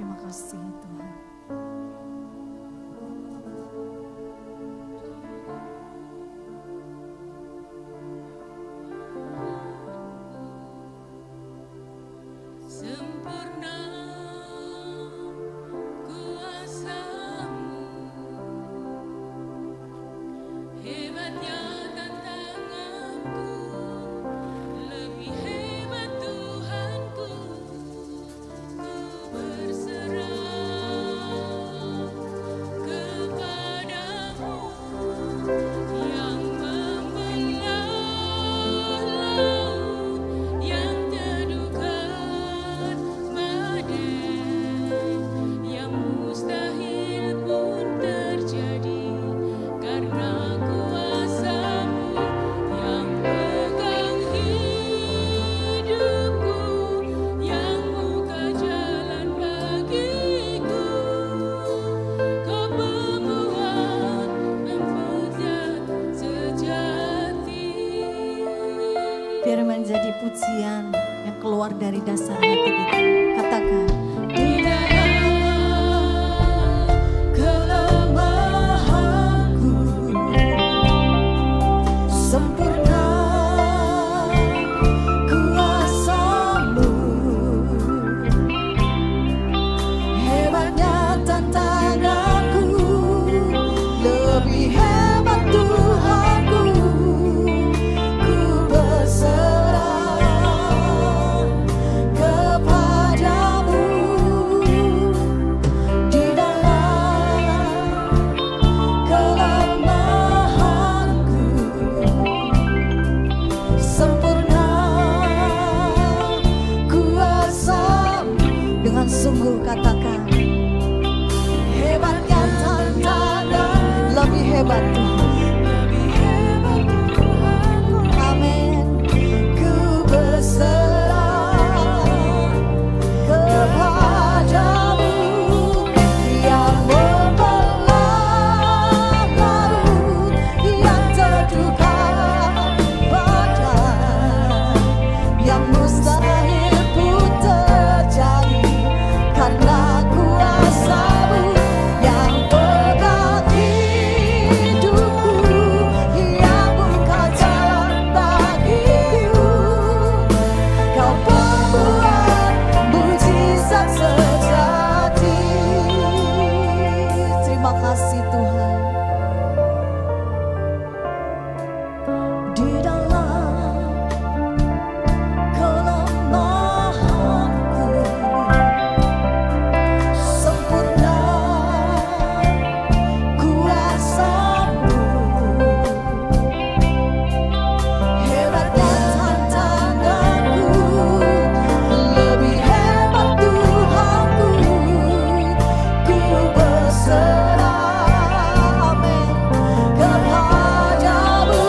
Terima kasih Tuhan. Sempurna kuasa-Mu, hebatnya tantanganku, lebih hebat Tuhanku. Ku berserah kepadamu yang membelah laut, yang teduhkan badai, yang mustahil pun terjadi karena kuasa-Mu yang pegang hidupku, yang buka jalan bagiku. Kau pembuat mujizat sejati. Biar menjadi pujian yang keluar dari dasar hati kita. Katakan, Di dalam kelemahanku, sempurna kuasa-Mu, hebatnya tantanganku, lebih hebat Tuhanku. Ku berserah kepadamu. Di dalam kelemahanku, sempurna kuasa-Mu. Dengan sungguh katakan, hebatnya tantangan, lebih hebat Tuhan. Amin. Ku berserah kepadamu yang membelah laut, yang teduhkan badai, yang mustahil pun terjadi karena kuasa-Mu yang pegang hidupku, yang buka jalan bagiku. Kau pembuat mujizat sejati. Terima kasih Tuhan. Di dalam kelemahanku, sempurna kuasa-Mu, hebatnya tantanganku, lebih hebat Tuhanku. Ku berserah, amin, kepadamu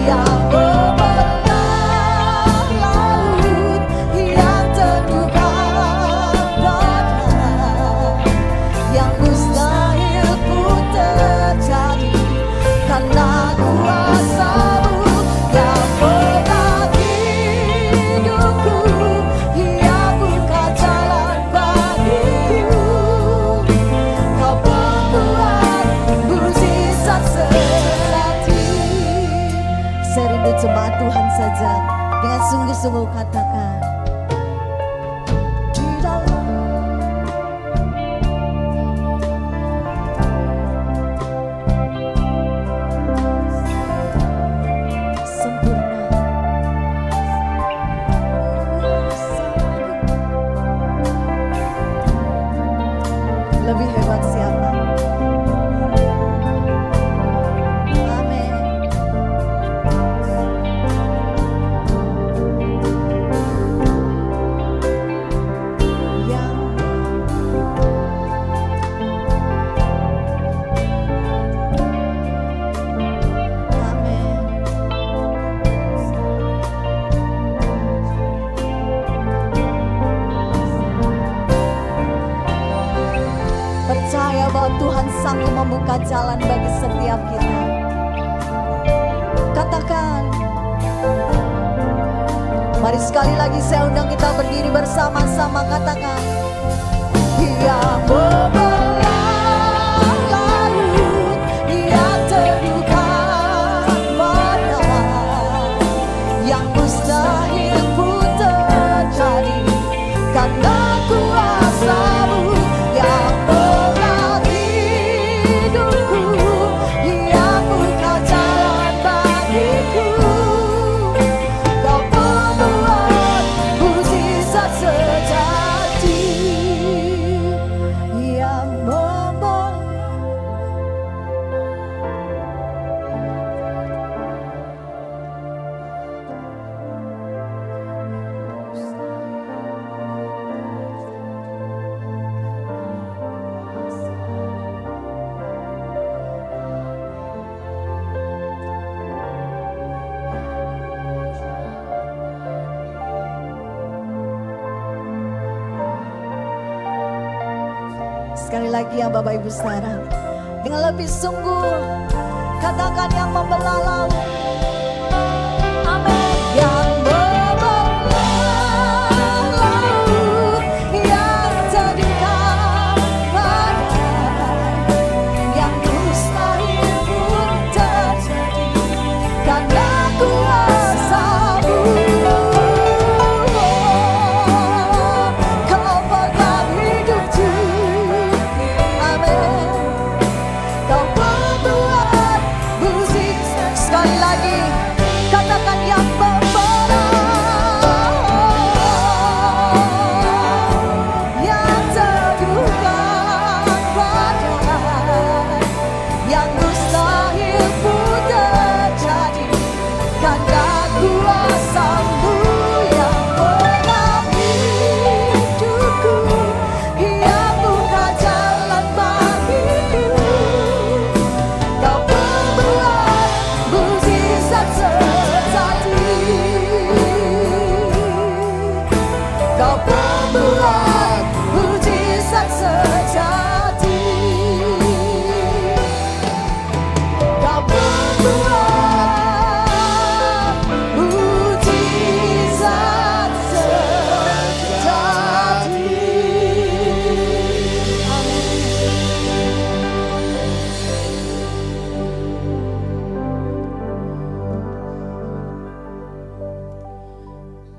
yang membelah laut, yang teduhkan badai, yang mustahil pun terjadi karena kuasa-Mu yang pegang hidupku, yang buka jalan bagiku. Kau pembuat mujizat sejati. Saya rindu jemaat Tuhan saja dengan sungguh-sungguh katakan, di dalam sempurna kuasa-Mu. Lebih hebat siapa? Amin. Tuhan sanggup membuka jalan bagi setiap kita. Katakan, mari sekali lagi saya undang kita berdiri bersama-sama. Katakan, Sekali lagi ya Bapak Ibu Saudara, dengan lebih sungguh katakan yang membelah laut,